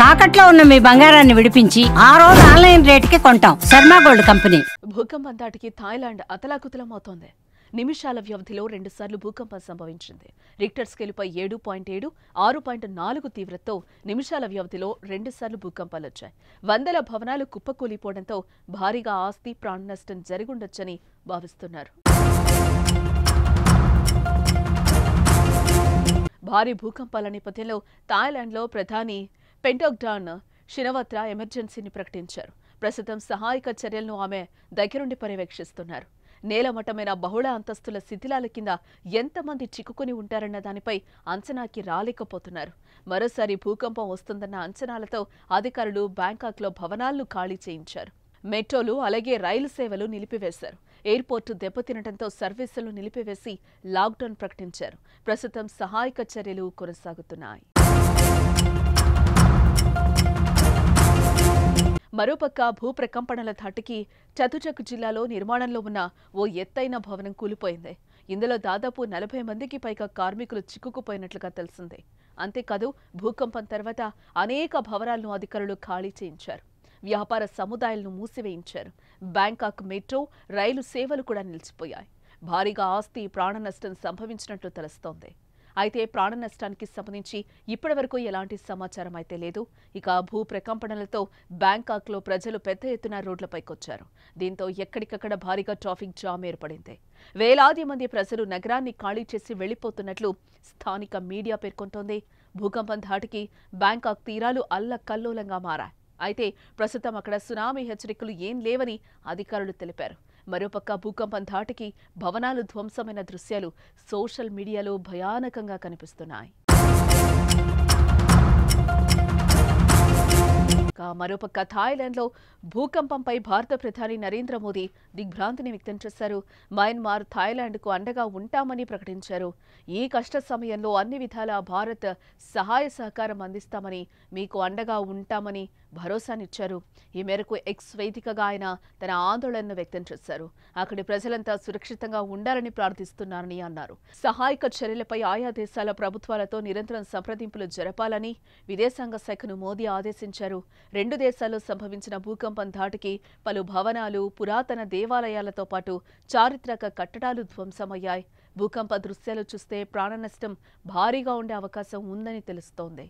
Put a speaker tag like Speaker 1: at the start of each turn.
Speaker 1: తాకట్లో ఉన్న మీ బంగారాన్ని విడిపించి ఆ రోజు ఆన్లైన్ రేటుకి కొంటాం. Sharma gold company.
Speaker 2: భూకంపం దాటికి థాయిలాండ్ అతలాకుతలమవుతోంది. నిమిషాల వ్యవధిలో 2 సార్లు భూకంపం సంభవించింది. రిక్టర్ స్కేలుపై 7.7, 6.4 తీవ్రతతో నిమిషాల వ్యవధిలో 2 సార్లు భూకంపాలొచ్చాయి. వందల భవనాలు కుప్పకూలిపోవడంతో భారీగా ఆస్తి ప్రాణ నష్టం జరిగుండొచ్చని భావిస్తున్నారు. భారీ భూకంపాల నేపథ్యంలో థాయిలాండ్లో ప్రధాని పెంటోగ్డాన్ షినవత్రా ఎమర్జెన్సీని ప్రకటించారు. ప్రస్తుతం సహాయక చర్యలను ఆమె దగ్గరుండి పర్యవేక్షిస్తున్నారు. నేలమట్టమైన బహుళ అంతస్తుల శిథిలాల కింద ఎంతమంది చిక్కుకుని ఉంటారన్న దానిపై అంచనాకి రాలేకపోతున్నారు. మరోసారి భూకంపం వస్తుందన్న అంచనాలతో అధికారులు బ్యాంకాక్లో భవనాలను ఖాళీ చేయించారు. మెట్రోలు అలాగే రైలు సేవలు నిలిపివేశారు. ఎయిర్పోర్టు దెబ్బతినడంతో సర్వీసులు నిలిపివేసి లాక్డౌన్ ప్రకటించారు. ప్రస్తుతం సహాయక చర్యలు కొనసాగుతున్నాయి. మరోపక్క భూప్రకంపనల ధాటికి చతుచక్ జిల్లాలో నిర్మాణంలో ఉన్న ఓ ఎత్తైన భవనం కూలిపోయింది. ఇందులో దాదాపు 40 మందికి పైగా కార్మికులు చిక్కుకుపోయినట్లుగా తెలిసింది. అంతేకాదు భూకంపం తర్వాత అనేక భవనాలను అధికారులు ఖాళీ చేయించారు. వ్యాపార సముదాయాలను మూసివేయించారు. బ్యాంకాక్ మెట్రో, రైలు సేవలు కూడా నిలిచిపోయాయి. భారీగా ఆస్తి ప్రాణ నష్టం సంభవించినట్లు తెలుస్తోంది. అయితే ప్రాణ నష్టానికి సంబంధించి ఇప్పటివరకు ఎలాంటి సమాచారం అయితే లేదు. ఇక భూ ప్రకంపనలతో బ్యాంకాక్లో ప్రజలు పెద్ద ఎత్తున రోడ్లపైకొచ్చారు. దీంతో ఎక్కడికక్కడ భారీగా ట్రాఫిక్ జామ్ ఏర్పడింది. వేలాది మంది ప్రజలు నగరాన్ని ఖాళీ చేసి వెళ్లిపోతున్నట్లు స్థానిక మీడియా పేర్కొంటోంది. భూకంపం ధాటికి బ్యాంకాక్ తీరాలు అల్లకల్లోలంగా మారాయి. అయితే ప్రస్తుతం అక్కడ సునామీ హెచ్చరికలు ఏం లేవని అధికారులు తెలిపారు. మరోపక్క భూకంపం ధాటికి భవనాలు ధ్వంసమైన దృశ్యాలు సోషల్ మీడియాలో భయానకంగా కనిపిస్తున్నాయి. మరోపక్క థాయిలాండ్లో భూకంపంపై భారత ప్రధాని నరేంద్ర మోదీ దిగ్భ్రాంతిని వ్యక్తం చేశారు. మయన్మార్ థాయిలాండ్కు అండగా ఉంటామని ప్రకటించారు. ఈ కష్ట సమయంలో అన్ని విధాలా భారత్ సహాయ సహకారం అందిస్తామని, మీకు అండగా ఉంటామని భరోసానిచ్చారు. ఈ మేరకు ఎక్స్ వేదికగా ఆయన తన ఆందోళనను వ్యక్తం చేశారు. అక్కడి ప్రజలంతా సురక్షితంగా ఉండాలని ప్రార్థిస్తున్నారని అన్నారు. సహాయక చర్యలపై ఆయా దేశాల ప్రభుత్వాలతో నిరంతరం సంప్రదింపులు జరపాలని విదేశాంగ శాఖను మోదీ ఆదేశించారు. 2 దేశాల్లో సంభవించిన భూకంపం ధాటికి పలు భవనాలు, పురాతన దేవాలయాలతో పాటు చారిత్రక కట్టడాలు ధ్వంసమయ్యాయి. భూకంప దృశ్యాలు చూస్తే ప్రాణ నష్టం భారీగా ఉండే అవకాశం ఉందని తెలుస్తోంది.